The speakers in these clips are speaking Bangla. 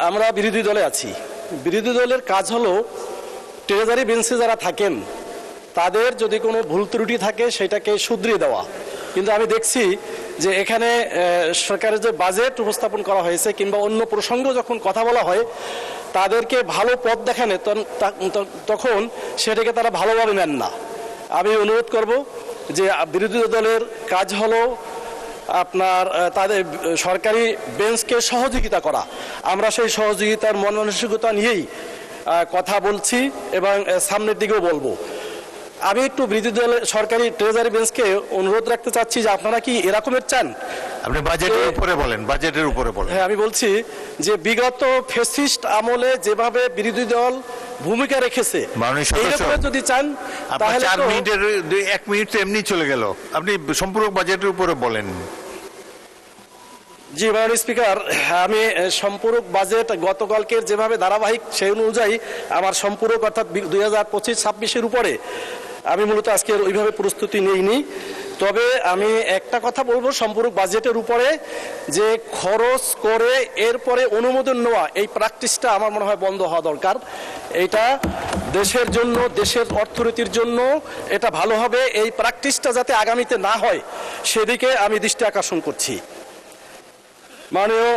আমরা বিরোধী দলে আছি। বিরোধী দলের কাজ হলো ট্রেজারি বেঞ্চে যারা থাকেন তাদের যদি কোনো ভুল ত্রুটি থাকে সেটাকে শুধরিয়ে দেওয়া। কিন্তু আমি দেখছি যে এখানে সরকারের যে বাজেট উপস্থাপন করা হয়েছে কিংবা অন্য প্রসঙ্গ যখন কথা বলা হয় তাদেরকে ভালো পথ দেখানে তখন সেটাকে তারা ভালোভাবে নেন না। আমি অনুরোধ করব যে বিরোধী দলের কাজ হলো আপনার তাদের সরকারি বেঞ্চকে সহযোগিতা করা। আমরা সেই সহযোগিতার মন মানসিকতা নিয়েই কথা বলছি এবং সামনের দিকেও বলবো। আমি একটু বিরোধী দলের সরকারি ট্রেজারি বেঞ্চকে অনুরোধ রাখতে চাচ্ছি যে আপনারা কি এরকমের চান? আপনি বাজেটের উপরে বলেন, বাজেটের উপরে বলেন। হ্যাঁ, আমি বলছি যে বিগত ফ্যাসিস্ট আমলে যেভাবে বিরোধী দল ভূমিকা রেখেছে যদি চান তাহলে 1 মিনিট তো এমনি চলে গেল, আপনি সম্পূর্ণ বাজেটের উপরে বলেন। জি মাননীয় স্পিকার, আমি সম্পূরক বাজেট গতকালকের যেভাবে ধারাবাহিক সেই অনুযায়ী আমার সম্পূরক অর্থাৎ 2025-26-এর উপরে আমি মূলত আজকে ওইভাবে প্রস্তুতি নেইনি। তবে আমি একটা কথা বলবো, সম্পূরক বাজেটের উপরে যে খরচ করে এরপরে অনুমোদন নেওয়া এই প্র্যাকটিসটা আমার মনে হয় বন্ধ হওয়া দরকার। এটা দেশের জন্য, দেশের অর্থনীতির জন্য এটা ভালো হবে। এই প্র্যাকটিসটা যাতে আগামীতে না হয় সেদিকে আমি দৃষ্টি আকর্ষণ করছি। মাননীয়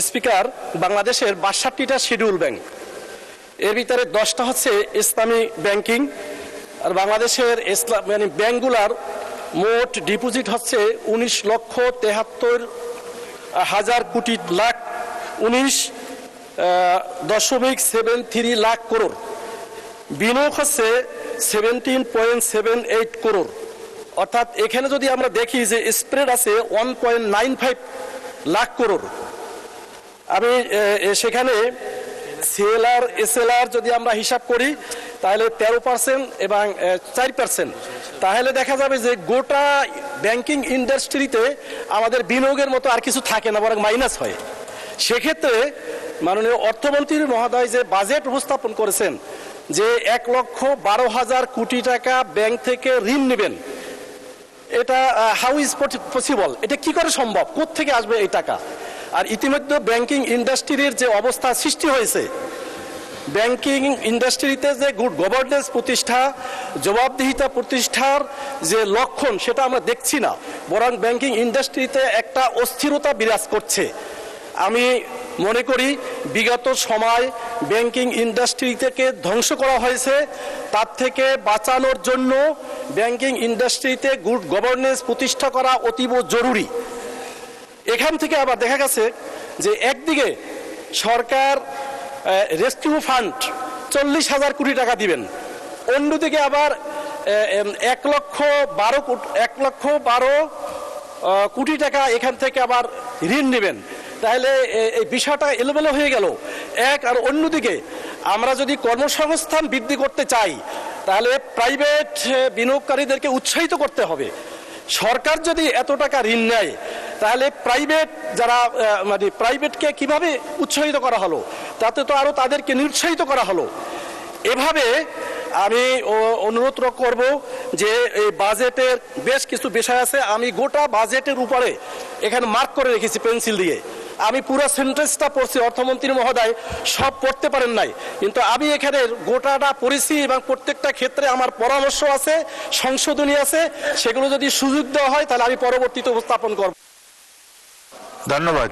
স্পিকার, বাংলাদেশের 62টা শিডিউল ব্যাংক, এর ভিতরে 10টা হচ্ছে ইসলামী ব্যাংকিং। আর বাংলাদেশের ব্যাংকগুলার মোট ডিপোজিট হচ্ছে 19,73,73,000,000,000 লাখ করোড়। বিনিয়োগ হচ্ছে 17.78 করোড়। অর্থাৎ এখানে যদি আমরা দেখি যে স্প্রেড আছে 1.95 লাখ করোড়। আমি সেখানে সিএলআর এসএলআর যদি আমরা হিসাব করি তাহলে 13% এবং 4%, তাহলে দেখা যাবে যে গোটা ব্যাংকিং ইন্ডাস্ট্রিতে আমাদের বিনিয়োগের মতো আর কিছু থাকে না, বরং মাইনাস হয়। সেক্ষেত্রে মাননীয় অর্থমন্ত্রী মহোদয় যে বাজেট উপস্থাপন করেছেন যে 1,12,000 কোটি টাকা ব্যাংক থেকে ঋণ নেবেন, এটা হাউ ইজ পসিবল? এটা কি করে সম্ভব? কোত্থেকে আসবে এই টাকা? আর ইতিমধ্যে ব্যাংকিং ইন্ডাস্ট্রির যে অবস্থা সৃষ্টি হয়েছে, ব্যাংকিং ইন্ডাস্ট্রিতে যে গুড গভর্নেন্স প্রতিষ্ঠা, জবাবদিহিতা প্রতিষ্ঠার যে লক্ষণ সেটা আমরা দেখছি না, বরং ব্যাংকিং ইন্ডাস্ট্রিতে একটা অস্থিরতা বিরাজ করছে। আমি মনে করি বিগত সময় ব্যাংকিং ইন্ডাস্ট্রি থেকে ধ্বংস করা হয়েছে, তার থেকে বাঁচানোর জন্য ব্যাংকিং ইন্ডাস্ট্রিতে গুড গভর্নেন্স প্রতিষ্ঠা করা অতীব জরুরি। এখান থেকে আবার দেখা গেছে যে একদিকে সরকার রেস্কিউ ফান্ড 40,000 কোটি টাকা দিবেন, অন্যদিকে আবার 1,12 কোটি টাকা এখান থেকে আবার ঋণ নেবেন। তাহলে এই বিষয়টা এলোমেলো হয়ে গেল এক। আর অন্যদিকে আমরা যদি কর্মসংস্থান বৃদ্ধি করতে চাই তাহলে প্রাইভেট বিনিয়োগকারীদেরকে উৎসাহিত করতে হবে। সরকার যদি এত টাকা ঋণ নেয় তাহলে প্রাইভেট যারা প্রাইভেটকে কিভাবে উৎসাহিত করা হলো, তাতে তো আরো তাদেরকে নিরুৎসাহিত করা হলো। এভাবে আমি অনুরোধ করব যে এই বাজেটের বেশ কিছু বিষয় আছে, আমি গোটা বাজেটের উপরে এখানে মার্ক করে রেখেছি পেন্সিল দিয়ে। আমি পুরো সেন্টেন্সটা পড়ছি, অর্থমন্ত্রী মহোদয় সব পড়তে পারেন নাই, কিন্তু আমি এখানে গোটাটা পড়েছি এবং প্রত্যেকটা ক্ষেত্রে আমার পরামর্শ আছে, সংশোধনী আছে। সেগুলো যদি সুযোগ দেওয়া হয় তাহলে আমি পরবর্তীতে উপস্থাপন করব। ধন্যবাদ।